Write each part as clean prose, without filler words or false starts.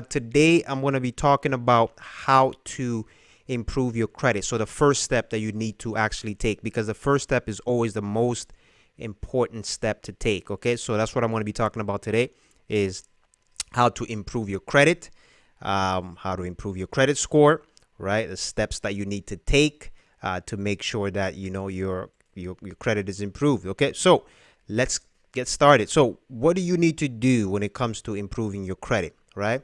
Today I'm going to be talking about how to improve your credit. So the first step that you need to actually take, because the first step is always the most important step to take. Okay, so that's what I'm going to be talking about today is how to improve your credit, how to improve your credit score, right? The steps that you need to take to make sure that you know your credit is improved. Okay, so let's get started. So what do you need to do when it comes to improving your credit, right?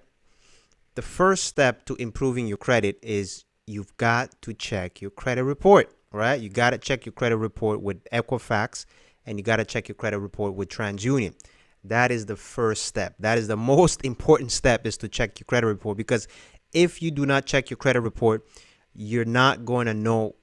The first step to improving your credit is you've got to check your credit report, right? You got to check your credit report with Equifax, and you got to check your credit report with TransUnion. That is the first step. That is the most important step, is to check your credit report, because if you do not check your credit report, you're not going to know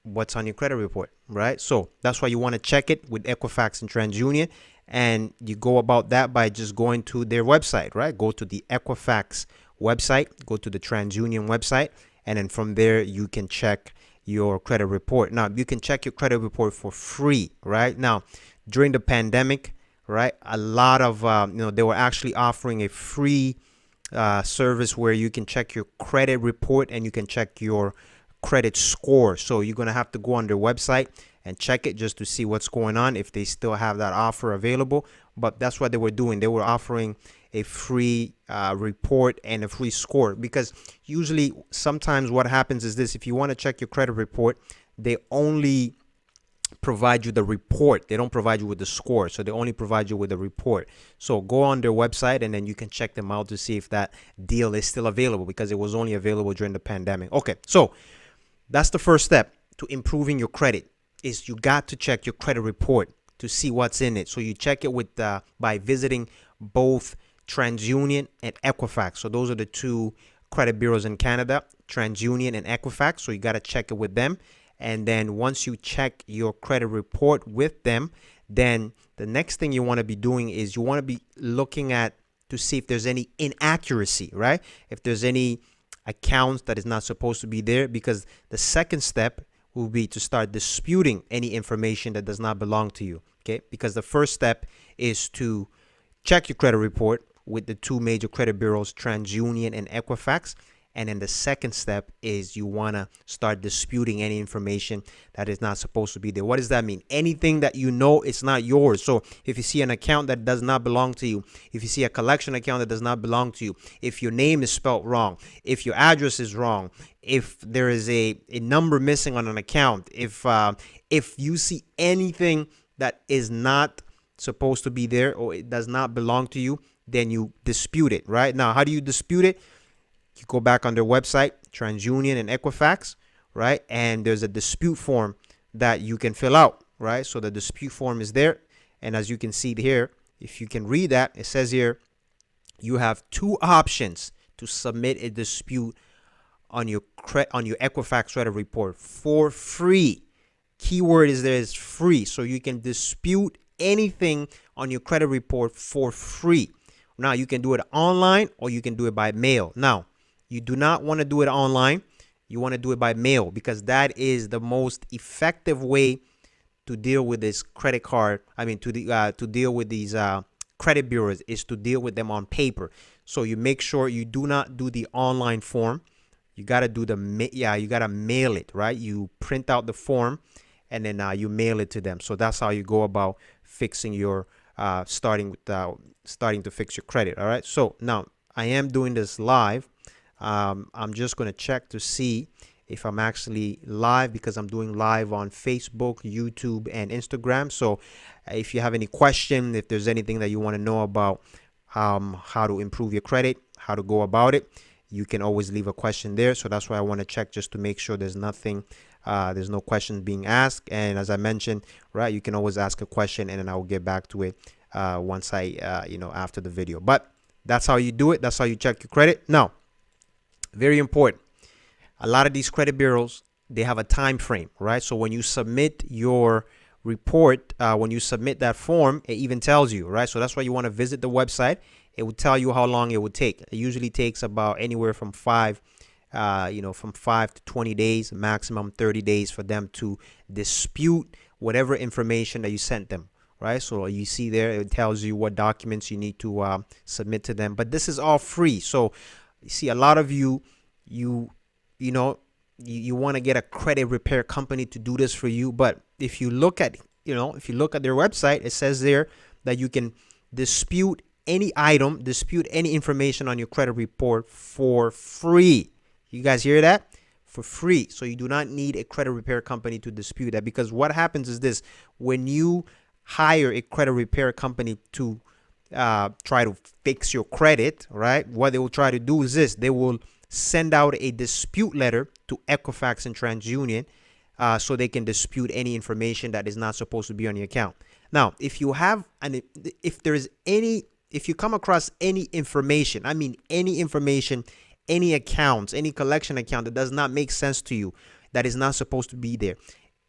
what's on your credit report, right? So that's why you want to check it with Equifax and TransUnion, and you go about that by just going to their website, right? Go to the Equifax website, go to the TransUnion website, and then from there you can check your credit report. Now you can check your credit report for free, right? Now during the pandemic, right, a lot of they were actually offering a free service where you can check your credit report and you can check your credit score. So you're going to have to go on their website and check it just to see what's going on, if they still have that offer available. But that's what they were doing. They were offering a free report and a free score, because usually sometimes what happens is this: if you want to check your credit report, they only provide you the report. They don't provide you with the score, so they only provide you with the report. So go on their website and then you can check them out to see if that deal is still available, because it was only available during the pandemic. Okay, so that's the first step to improving your credit, is you got to check your credit report to see what's in it. So you check it with by visiting both TransUnion and Equifax. So those are the two credit bureaus in Canada, TransUnion and Equifax. So you got to check it with them. And then once you check your credit report with them, then the next thing you want to be doing is you want to be looking at to see if there's any inaccuracy, right? If there's any accounts that is not supposed to be there, because the second step will be to start disputing any information that does not belong to you. Okay, because the first step is to check your credit report with the two major credit bureaus, TransUnion and Equifax. And then the second step is you want to start disputing any information that is not supposed to be there. What does that mean? Anything that you know it's not yours. So if you see an account that does not belong to you, if you see a collection account that does not belong to you, if your name is spelled wrong, if your address is wrong, if there is a number missing on an account, if you see anything that is not supposed to be there or it does not belong to you, then you dispute it, right? Now, how do you dispute it? You go back on their website, TransUnion and Equifax, right? And there's a dispute form that you can fill out, right? So the dispute form is there. And as you can see here, if you can read that, it says here, you have two options to submit a dispute on your Equifax credit report for free. Keyword is there is free. So you can dispute anything on your credit report for free. Now you can do it online or you can do it by mail. Now, you do not want to do it online. You want to do it by mail, because that is the most effective way to deal with this credit card. To deal with these credit bureaus, is to deal with them on paper. So you make sure you do not do the online form. You got to do you got to mail it, right? You print out the form and then you mail it to them. So that's how you go about fixing your starting to fix your credit. All right. So now I am doing this live. I'm just going to check to see if I'm actually live, because I'm doing live on Facebook, YouTube, and Instagram. So if you have any question, if there's anything that you want to know about how to improve your credit, how to go about it, you can always leave a question there. So that's why I want to check, just to make sure there's nothing, there's no questions being asked. And as I mentioned, right, you can always ask a question and then I will get back to it once after the video. But that's how you do it. That's how you check your credit. Now, very important. A lot of these credit bureaus, they have a time frame, right? So when you submit your report, when you submit that form, it even tells you, right? So that's why you want to visit the website. It will tell you how long it would take. It usually takes about anywhere from 5 to 20 days, maximum 30 days for them to dispute whatever information that you sent them, right? So you see there, it tells you what documents you need to submit to them. But this is all free. So you see, a lot of you know, you want to get a credit repair company to do this for you. But if you look at, if you look at their website, it says there that you can dispute any item, dispute any information on your credit report for free. You guys hear that? For free. So you do not need a credit repair company to dispute that, because what happens is this: when you hire a credit repair company to try to fix your credit, right, what they will try to do is this: they will send out a dispute letter to Equifax and TransUnion, so they can dispute any information that is not supposed to be on your account. Now, if you come across any information, I mean any information, any accounts, any collection account that does not make sense to you, that is not supposed to be there,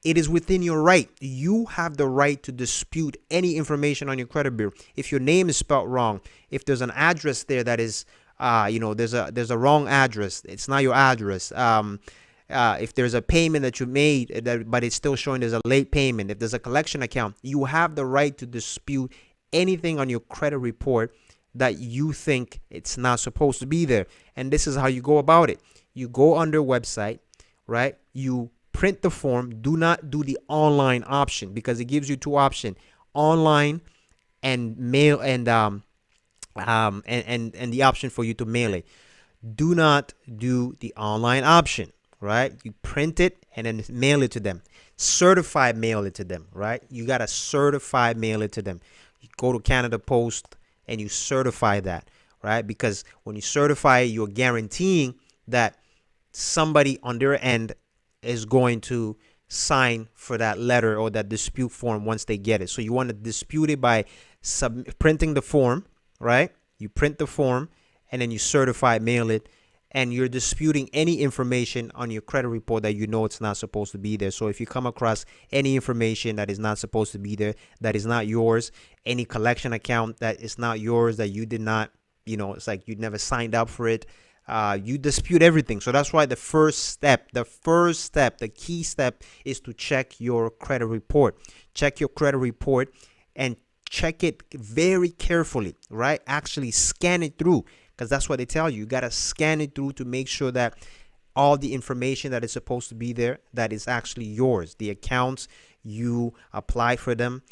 it is within your right. You have the right to dispute any information on your credit bureau. If your name is spelled wrong, if there's an address there that is, there's a wrong address, it's not your address. If there's a payment that you made, but it's still showing there's a late payment, if there's a collection account, you have the right to dispute anything on your credit report that you think it's not supposed to be there. And this is how you go about it. You go on their website, right? You print the form. Do not do the online option, because it gives you two options: online and mail, and the option for you to mail it. Do not do the online option, right? You print it and then mail it to them. Certified mail it to them, right? You got to certified mail it to them. You go to Canada Post and you certify that, right? Because when you certify it, you're guaranteeing that somebody on their end is going to sign for that letter or that dispute form once they get it. So you want to dispute it by printing the form, right? You print the form and then you certify mail it, and you're disputing any information on your credit report that you know it's not supposed to be there. So if you come across any information that is not supposed to be there, that is not yours, any collection account that is not yours, that you did not, it's like you never signed up for it, you dispute everything. So that's why the key step is to check your credit report. Check your credit report and check it very carefully, right? Actually scan it through, because that's what they tell you. You got to scan it through to make sure that all the information that is supposed to be there, that is actually yours. The accounts, you apply for them.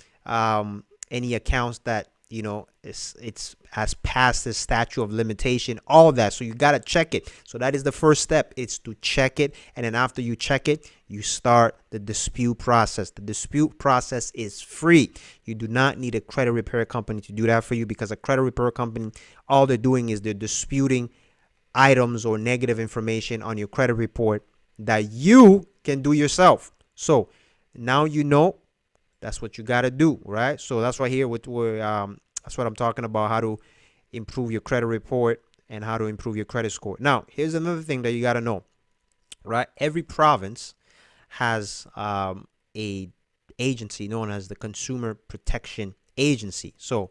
Any accounts that, it's has passed the statute of limitation, all of that. So you got to check it. So that is the first step. It's to check it. And then after you check it, you start the dispute process. The dispute process is free. You do not need a credit repair company to do that for you, because a credit repair company, all they're doing is they're disputing items or negative information on your credit report that you can do yourself. So now that's what you got to do, right? So that's why here that's what I'm talking about, how to improve your credit report and how to improve your credit score. Now, here's another thing that you got to know, right? Every province has a agency known as the Consumer Protection Agency. So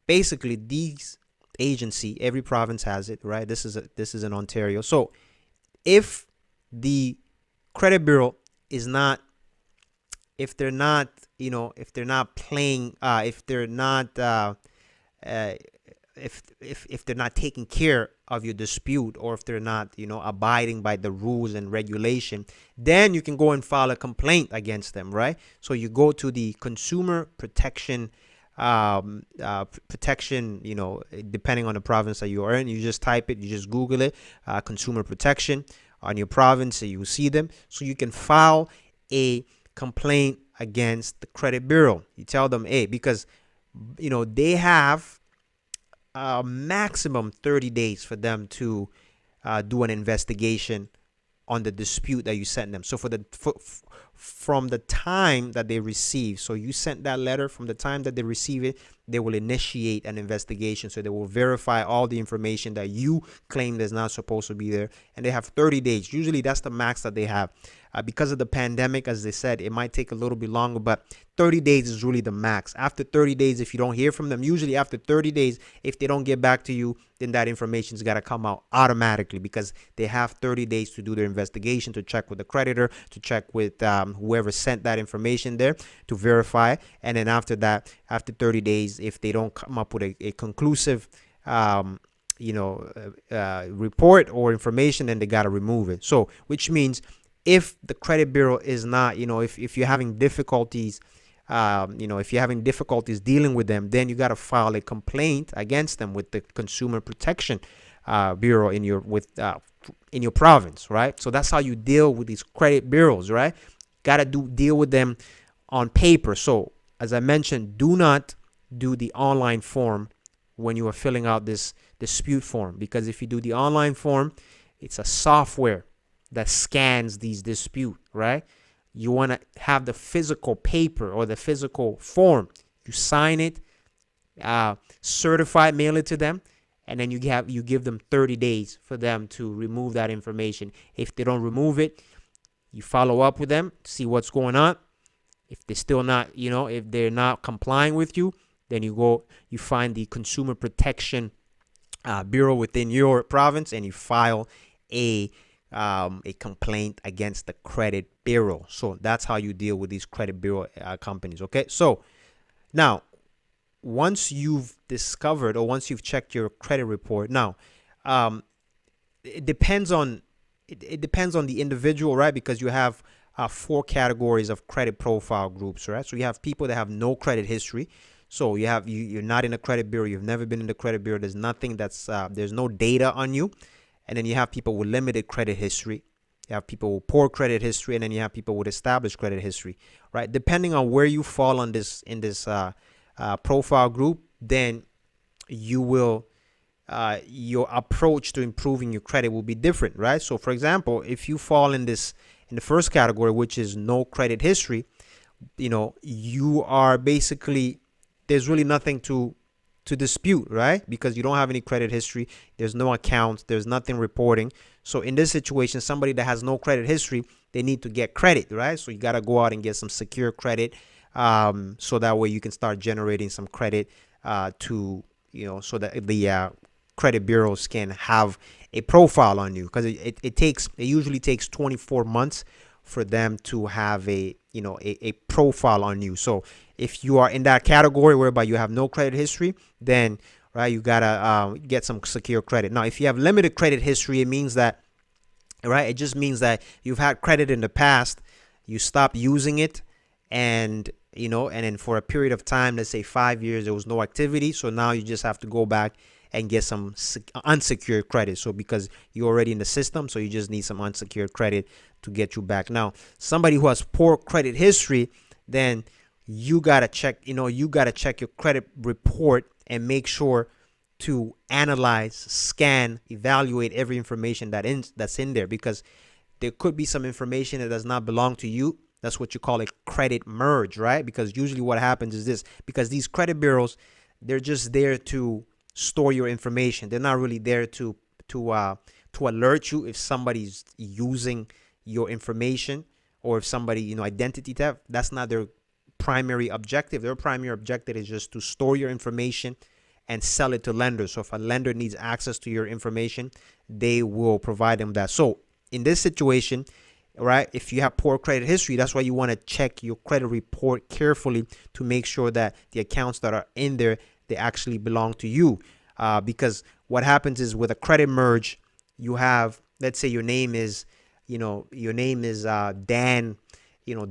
basically, these agency, every province has it, right? This is in Ontario. So if the credit bureau is not, if they're not taking care of your dispute, or if they're not, abiding by the rules and regulation, then you can go and file a complaint against them, right? So you go to the Consumer Protection, depending on the province that you are in, you just type it, you just Google it, Consumer Protection on your province, so you see them. So you can file a complaint against the credit bureau. You tell them, hey, because they have a maximum 30 days for them to do an investigation on the dispute that you sent them. So from the time that they receive, so you sent that letter, from the time that they receive it, they will initiate an investigation. So they will verify all the information that you claimed is not supposed to be there. And they have 30 days. Usually that's the max that they have. Because of the pandemic, as they said, it might take a little bit longer, but 30 days is really the max. After 30 days, if you don't hear from them, usually after 30 days, if they don't get back to you, then that information's got to come out automatically, because they have 30 days to do their investigation, to check with the creditor, to check with whoever sent that information there, to verify. And then after that, after 30 days, if they don't come up with a conclusive report or information, then they got to remove it. So which means if the credit bureau is not, if you're having difficulties, if you're having difficulties dealing with them, then you got to file a complaint against them with the Consumer Protection Bureau in your province, right? So that's how you deal with these credit bureaus, right? Got to deal with them on paper. So as I mentioned, do not do the online form when you are filling out this dispute form, because if you do the online form, it's a software that scans these dispute, right? You want to have the physical paper or the physical form. You sign it, certify, mail it to them, and then you give them 30 days for them to remove that information. If they don't remove it, you follow up with them, see what's going on. If they're still not, if they're not complying with you, then you find the Consumer Protection Bureau within your province, and you file a complaint against the credit bureau. So that's how you deal with these credit bureau companies. Okay, so now once you've discovered, or once you've checked your credit report, now it depends on the individual, right? Because you have 4 categories of credit profile groups, right? So you have people that have no credit history. So you're not in a credit bureau, you've never been in the credit bureau, there's nothing there's no data on you. And then you have people with limited credit history. You have people with poor credit history, and then you have people with established credit history, right? Depending on where you fall in this profile group, then your approach to improving your credit will be different, right? So, for example, if you fall in the first category, which is no credit history, you are basically, there's really nothing to dispute, right? Because you don't have any credit history, there's no accounts, there's nothing reporting. So in this situation, somebody that has no credit history, they need to get credit, right? So you got to go out and get some secure credit, so that way you can start generating some credit so that the credit bureaus can have a profile on you, because it usually takes 24 months for them to have a profile on you. So if you are in that category whereby you have no credit history, then you gotta get some secure credit. Now, if you have limited credit history, it means that, it just means that you've had credit in the past, you stopped using it, and then for a period of time, let's say 5 years, there was no activity. So now you just have to go back and get some unsecured credit. So because you're already in the system, so you just need some unsecured credit to get you back. Now, somebody who has poor credit history, then you gotta check your credit report and make sure to analyze, scan, evaluate every information that's in there, because there could be some information that does not belong to you. That's what you call a credit merge, right? Because usually what happens is this, because these credit bureaus, they're just there to store your information. They're not really there to alert you if somebody's using your information, or if somebody, identity theft. That's not their primary objective. Their primary objective is just to store your information and sell it to lenders. So if a lender needs access to your information, they will provide them that. So in this situation, right, if you have poor credit history, that's why you want to check your credit report carefully to make sure that the accounts that are in there, they actually belong to you. Because what happens is, with a credit merge, you have, let's say your name is Dan,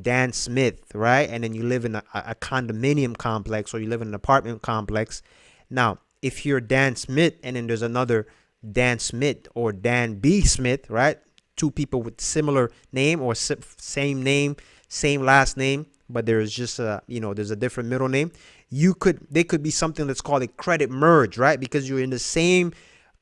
Dan Smith, right? And then you live in a condominium complex, or you live in an apartment complex. Now, if you're Dan Smith and then there's another Dan Smith or Dan B. Smith, right? 2 people with similar name, or same name, same last name, but there's just there's a different middle name. They could be something that's called a credit merge, right? Because you're in the same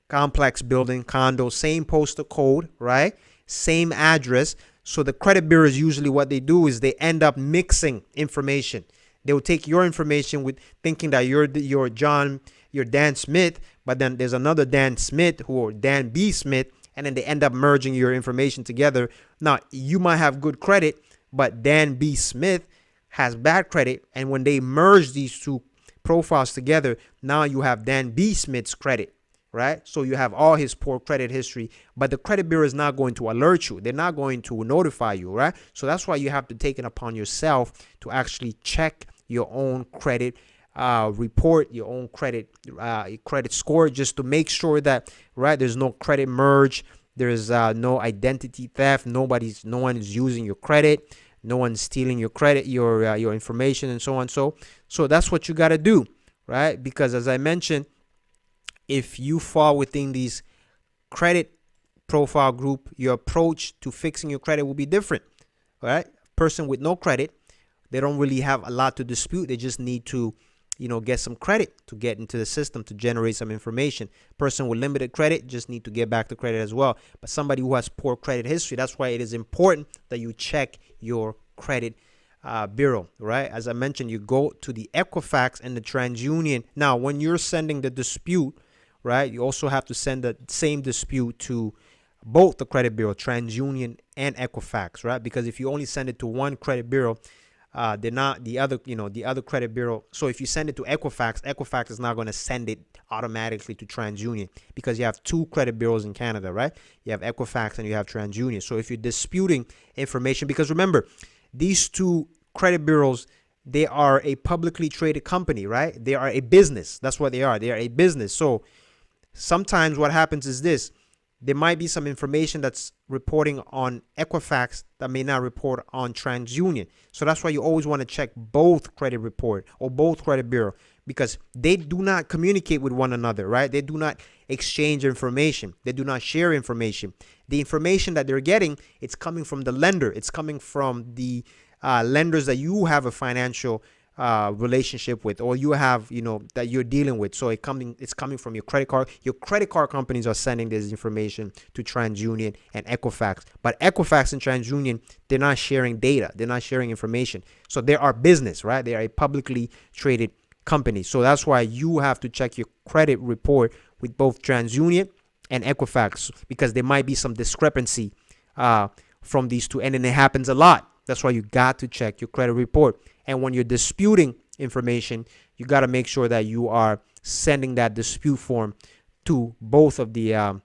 complex building, condo, same postal code, right? Same address. So the credit bureaus, usually what they do is they end up mixing information. They will take your information with thinking that you're Dan Smith, but then there's another Dan Smith or Dan B. Smith, and then they end up merging your information together. Now, you might have good credit, but Dan B. Smith has bad credit, and when they merge these two profiles together, now you have Dan B. Smith's credit, right? So you have all his poor credit history, but the credit bureau is not going to alert you. They're not going to notify you, right? So that's why you have to take it upon yourself to actually check your own credit report, your own credit score, just to make sure that, right, there's no credit merge, there's no identity theft, no one is using your credit, no one's stealing your credit, your information, and so on. So that's what you got to do, right? Because as I mentioned, if you fall within these credit profile group, your approach to fixing your credit will be different, right? Person with no credit, they don't really have a lot to dispute. They just need to, get some credit to get into the system to generate some information. Person with limited credit just need to get back to credit as well. But somebody who has poor credit history, that's why it is important that you check your credit bureau, right? As I mentioned, you go to the Equifax and the TransUnion. Now, when you're sending the dispute, right, you also have to send the same dispute to both the credit bureau, TransUnion and Equifax, right? Because if you only send it to one credit bureau, they're not the other credit bureau. So if you send it to Equifax is not going to send it automatically to TransUnion, because you have two credit bureaus in Canada, right? You have Equifax and you have TransUnion. So if you're disputing information, because remember, these two credit bureaus, they are a publicly traded company, right? They are a business. That's what they are. They are a business. So sometimes what happens is this: there might be some information that's reporting on Equifax that may not report on TransUnion. So that's why you always want to check both credit report or both credit bureau, because they do not communicate with one another, right? They do not exchange information. They do not share information. The information that they're getting, it's coming from the lender. It's coming from the lenders that you have a financial relationship with, or you have, that you're dealing with. So it's coming from your credit card. Your credit card companies are sending this information to TransUnion and Equifax. But Equifax and TransUnion, they're not sharing data. They're not sharing information. So they are business, right? They are a publicly traded company. So that's why you have to check your credit report with both TransUnion and Equifax, because there might be some discrepancy from these two. And then it happens a lot. That's why you got to check your credit report. And when you're disputing information, you got to make sure that you are sending that dispute form to both of the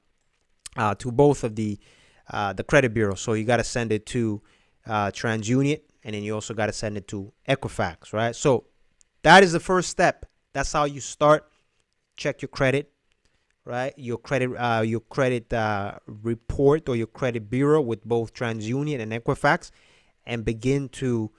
credit bureau. So you got to send it to TransUnion, and then you also got to send it to Equifax, right? So that is the first step. That's how you start. Check your credit, right? Your credit report or your credit bureau with both TransUnion and Equifax, and begin to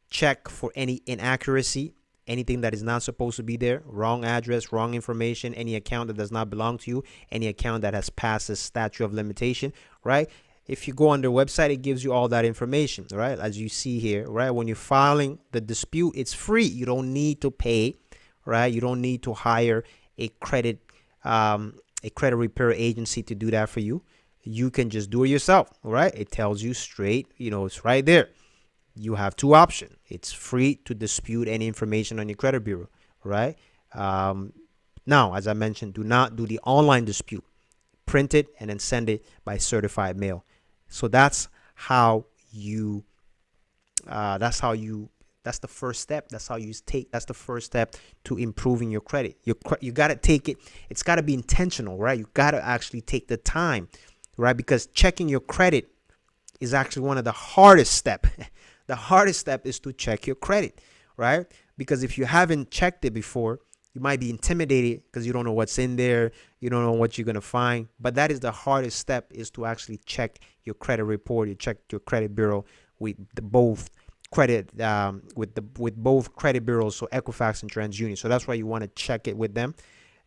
check for any inaccuracy, anything that is not supposed to be there, wrong address, wrong information, any account that does not belong to you, any account that has passed the statute of limitation, right? If you go on their website, it gives you all that information, right? As you see here, right? When you're filing the dispute, it's free. You don't need to pay, right? You don't need to hire a credit repair agency to do that for you. You can just do it yourself, right? It tells you straight, it's right there. You have two options. It's free to dispute any information on your credit bureau, right? Now, as I mentioned, do not do the online dispute. Print it and then send it by certified mail. So that's the first step. That's the first step to improving your credit. You got to take it. It's got to be intentional, right? You got to actually take the time, right? Because checking your credit is actually one of the hardest steps. The hardest step is to check your credit, right? Because if you haven't checked it before, you might be intimidated because you don't know what's in there. You don't know what you're going to find. But that is the hardest step, is to actually check your credit report. You check your credit bureau with both credit bureaus, so Equifax and TransUnion. So that's why you want to check it with them.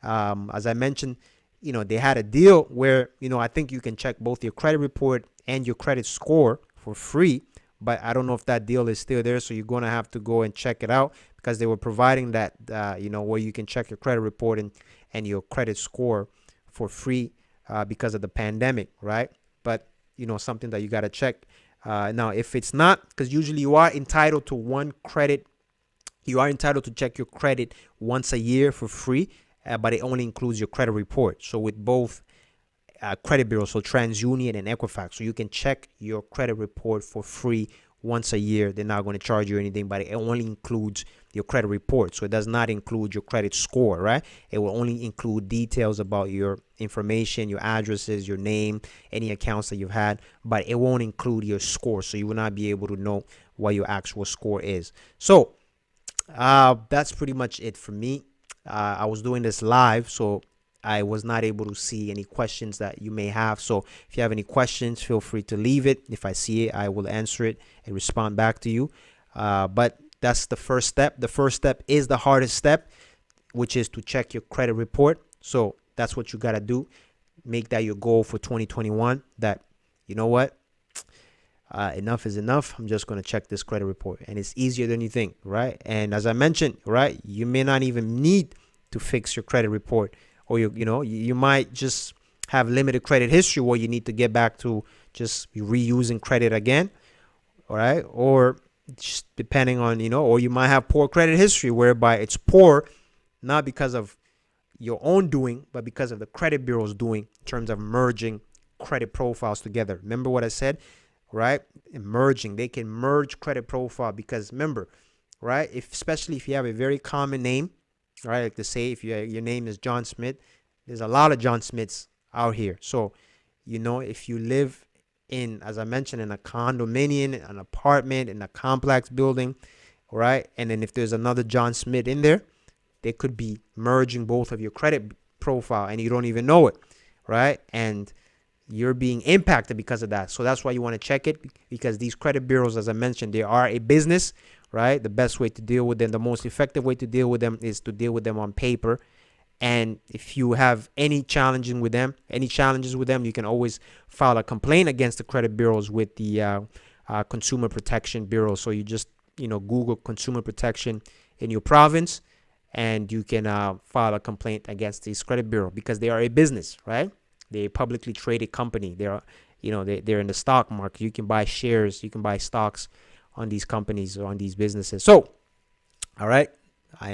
As I mentioned, they had a deal where, I think you can check both your credit report and your credit score for free. But I don't know if that deal is still there. So you're going to have to go and check it out, because they were providing that, where you can check your credit report and your credit score for free because of the pandemic, right? But, something that you got to check. Now, if it's not, because usually you are entitled to one credit You are entitled to check your credit once a year for free, but it only includes your credit report. So with both credit bureaus, so TransUnion and Equifax, so you can check your credit report for free once a year. They're not going to charge you anything, but it only includes your credit report. So it does not include your credit score, right? It will only include details about your information, your addresses, your name, any accounts that you've had, but it won't include your score. So you will not be able to know what your actual score is. So that's pretty much it for me. I was doing this live, so I was not able to see any questions that you may have. So if you have any questions, feel free to leave it. If I see it, I will answer it and respond back to you. But that's the first step. The first step is the hardest step, which is to check your credit report. So that's what you got to do. Make that your goal for 2021, that, you know what? Enough is enough. I'm just going to check this credit report. And it's easier than you think, right? And as I mentioned, right, you may not even need to fix your credit report, or you might just have limited credit history where you need to get back to just reusing credit again, all right? Or just depending on, or you might have poor credit history whereby it's poor not because of your own doing, but because of the credit bureau's doing in terms of merging credit profiles together. Remember what I said, right? Merging, they can merge credit profile because remember, right? Especially if you have a very common name, right? Like to say if your name is John Smith, there's a lot of John Smiths out here. So, if you live in, as I mentioned, in a condominium, an apartment, in a complex building, right? And then if there's another John Smith in there, they could be merging both of your credit profile and you don't even know it, right? And you're being impacted because of that. So that's why you want to check it, because these credit bureaus, as I mentioned, they are a business, right? The best way to deal with them, the most effective way to deal with them is to deal with them on paper. And if you have any challenges with them, you can always file a complaint against the credit bureaus with the Consumer Protection Bureau. So you just, Google Consumer Protection in your province, and you can file a complaint against this credit bureau because they are a business, right? They're a publicly traded company. They're in the stock market. You can buy shares, you can buy stocks on these companies or on these businesses. So, all right, I am